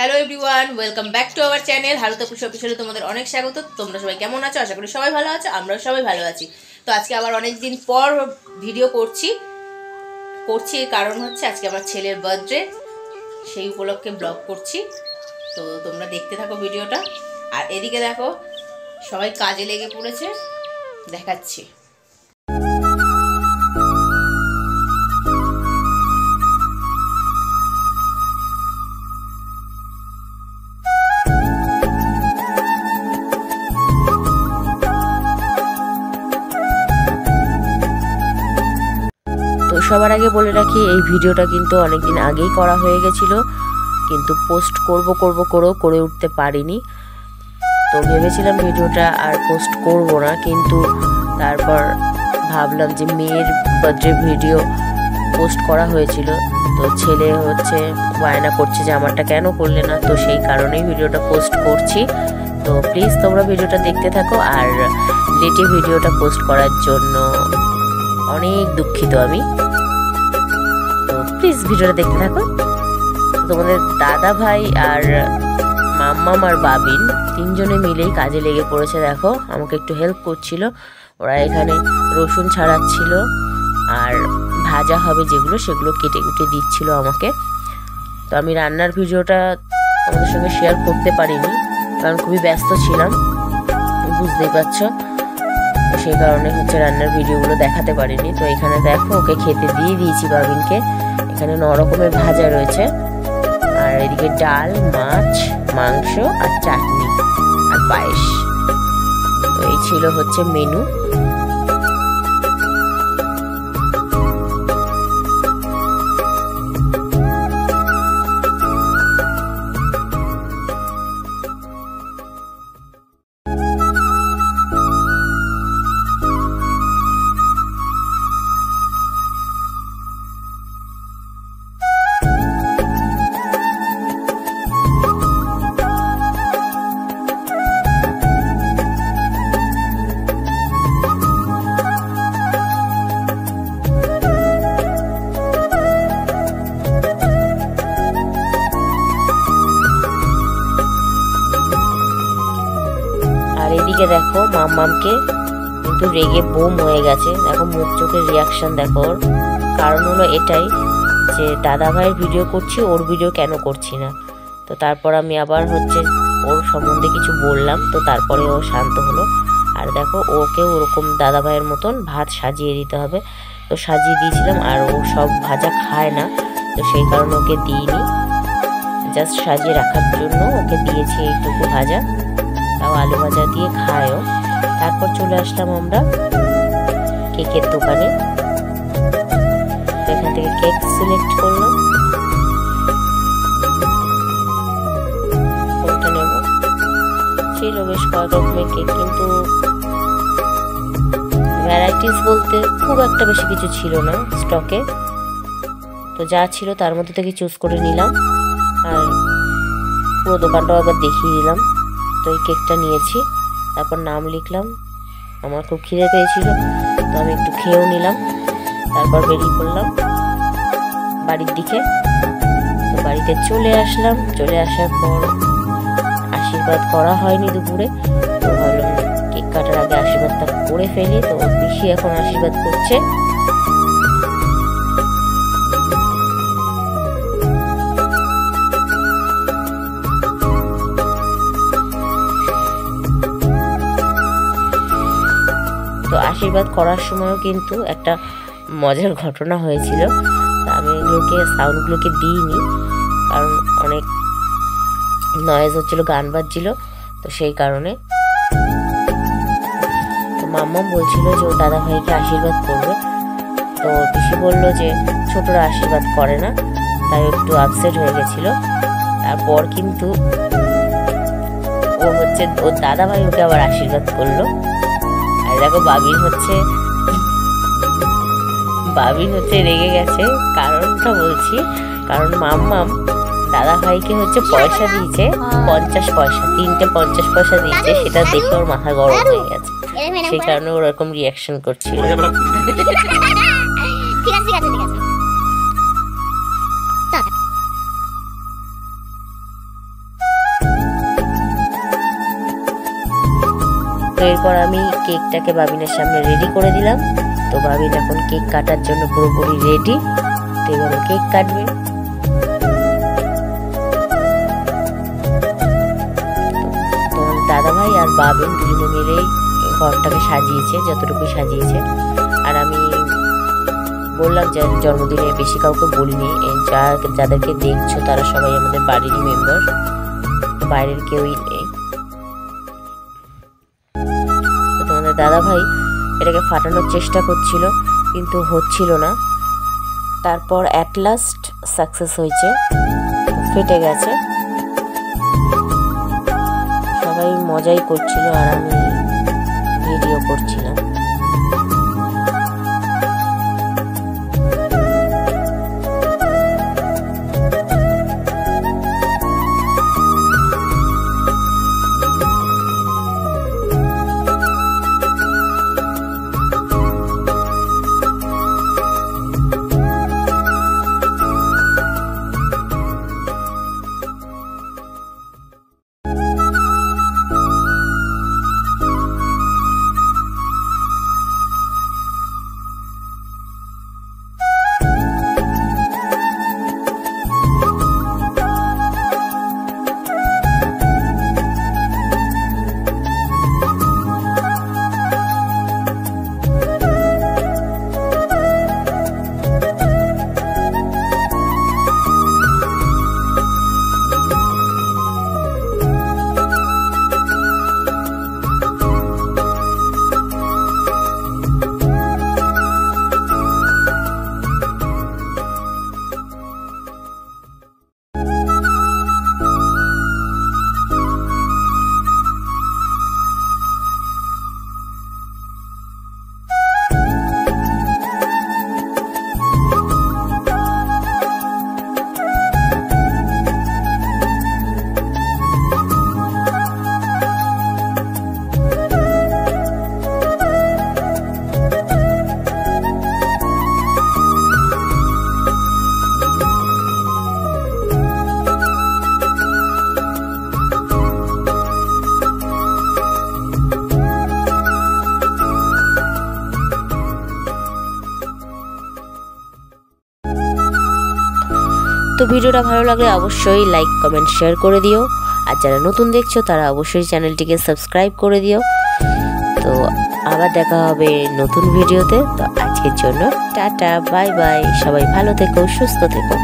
Hello everyone, welcome back to our channel Harutapur অফিসিয়ালে তোমাদের অনেক স্বাগত। তোমরা সবাই কেমন আছো? আশা করি সবাই ভালো আছো, আমরাও সবাই ভালো আছি। তো আজকে আবার অনেক দিন পর ভিডিও করছি কারণ হচ্ছে আজকে আমার ছেলের বার্থডে, সেই উপলক্ষে ব্লগ করছি। তো তোমরা দেখতে থাকো ভিডিওটা। আর এদিকে দেখো সবাই কাজে লেগে পড়েছে, দেখাচ্ছি। তো সবার আগে বলে রাখি, এই ভিডিওটা কিন্তু অনেকদিন আগেই করা হয়ে গেছিলো, কিন্তু পোস্ট করে উঠতে পারিনি। তো ভেবেছিলাম ভিডিওটা আর পোস্ট করব না, কিন্তু তারপর ভাবলাম যে মেয়ের বার্থডে ভিডিও পোস্ট করা হয়েছিল, তো ছেলে হচ্ছে বায়না করছে যে আমারটা কেন করলে না, তো সেই কারণেই ভিডিওটা পোস্ট করছি। তো প্লিজ তোমরা ভিডিওটা দেখতে থাকো। আর লেটে ভিডিওটা পোস্ট করার জন্য অনেক দুঃখিত আমি। তো প্লিজ ভিডিওটা দেখতে থাকো। তোমাদের দাদা ভাই আর মাম্মাম আর বাবিন তিনজনে মিলেই কাজে লেগে পড়েছে। দেখো আমাকে একটু হেল্প করছিল, ওরা এখানে রসুন ছাড়াচ্ছিল আর ভাজা হবে যেগুলো সেগুলো কেটে কুটে দিচ্ছিল আমাকে। তো আমি রান্নার ভিডিওটা তোমাদের সঙ্গে শেয়ার করতে পারিনি, কারণ খুবই ব্যস্ত ছিলাম, বুঝতেই পারছো। সেই কারণে হচ্ছে রান্নার ভিডিওগুলো দেখাতে পারিনি। তো এখানে দেখো ওকে খেতে দিয়ে দিয়েছি বাবিনকে। এখানে 9 রকমের ভাজা রয়েছে, আর এদিকে ডাল, মাছ, মাংস আর চাটনি আর পায়েস। তো এই ছিল হচ্ছে মেনু। এদিকে দেখো মাম্মামকে কিন্তু রেগে বোম হয়ে গেছে। দেখো মুখ চোখের রিয়াকশন দেখো ওর। কারণ হলো এটাই যে দাদা ভাইয়ের ভিডিও করছি, ওর ভিডিও কেন করছি না। তো তারপর আমি আবার হচ্ছে ওর সম্বন্ধে কিছু বললাম, তো তারপরে ও শান্ত হলো। আর দেখো ওকে ওরকম দাদা ভাইয়ের মতন ভাত সাজিয়ে দিতে হবে, তো সাজিয়ে দিয়েছিলাম। আর ও সব ভাজা খায় না, তো সেই কারণে ওকে দিইনি, জাস্ট সাজিয়ে রাখার জন্য ওকে দিয়েছি এইটুকু ভাজা। তাও আলু ভাজা দিয়ে খায়ও। তারপর চলে আসলাম আমরা কেকের দোকানে। তো এখান থেকে কেক সিলেক্ট করলাম, কোনটা নেব। ছিল বেশ কয়েক রকমের কেক, কিন্তু ভ্যারাইটিস বলতে খুব একটা বেশি কিছু ছিল না স্টকে। তো যা ছিল তার মধ্যে থেকে চুজ করে নিলাম, আর পুরো দোকানটাও একবার দেখিয়ে দিলাম। তো এই কেকটা নিয়েছি, তারপর নাম লিখলাম। আমার খুব খিদে পেয়েছিল, তো আমি একটু খেয়েও নিলাম। তারপর বেরিয়ে পড়লাম বাড়ির দিকে। তো বাড়িতে চলে আসলাম। চলে আসার পর আশীর্বাদ করা হয়নি দুপুরে, তো ভাবলাম কেক কাটার আগে আশীর্বাদটা করে ফেলি। তো পিসি এখন আশীর্বাদ করছে। তো আশীর্বাদ করার সময়ও কিন্তু একটা মজার ঘটনা হয়েছিল। আমি এগুলোকে সাউন্ডগুলোকে দিইনি, কারণ অনেক নয়েজ হচ্ছিল, গান বাজছিল, তো সেই কারণে। তো মাম্মাম বলছিল যে ও দাদা ভাইকে আশীর্বাদ করবে, তো পিসি বললো যে ছোটরা আশীর্বাদ করে না, তাই একটু আপসেট হয়ে গেছিল। তারপর কিন্তু ও হচ্ছে ওর দাদা ভাই ওকে আবার আশীর্বাদ করলো। আর দেখো বাবিন হচ্ছে রেগে গেছে। কারণটা বলছি, কারণ মাম্মাম দাদা ভাইকে হচ্ছে পয়সা দিয়েছে 50 পয়সা, 3টে 50 পয়সা দিয়েছে, সেটা দেখে ওর মাথা গরম হয়ে গেছে, সেই কারণে ওরকম রিয়াকশন করছিল। ঠিক আছে। এরপর আমি কেকটাকে বাবিনের সামনে রেডি করে দিলাম। তো বাবিন এখন কেক কাটার জন্য পুরোপুরি রেডি। তো এবারে কেক কাটবে। তোমার দাদাভাই আর বাবিন দুজনে মিলেই ঘরটাকে সাজিয়েছে, যতটুকু সাজিয়েছে। আর আমি বললাম যে জন্মদিনে বেশি কাউকে বলিনি, যাদেরকে দেখছো তারা সবাই আমাদের বাড়িরই মেম্বার, বাইরের কেউই নেই। তোমাদের দাদা ভাই এটাকে ফাটানোর চেষ্টা করছিল কিন্তু হচ্ছিল না। তারপর অ্যাট লাস্ট সাকসেস হয়েছে, ফেটে গেছে। সবাই মজাই করছিল আর আমি ভিডিও করছিলাম। তো ভিডিওটা ভালো লাগলে অবশ্যই লাইক কমেন্ট শেয়ার করে দিও। আর যারা নতুন দেখছো তারা অবশ্যই চ্যানেলটিকে সাবস্ক্রাইব করে দিও। তো আবার দেখা হবে নতুন ভিডিওতে। তো আজকের জন্য টাটা, বাই বাই। সবাই ভালো থেকো, সুস্থ থেকো।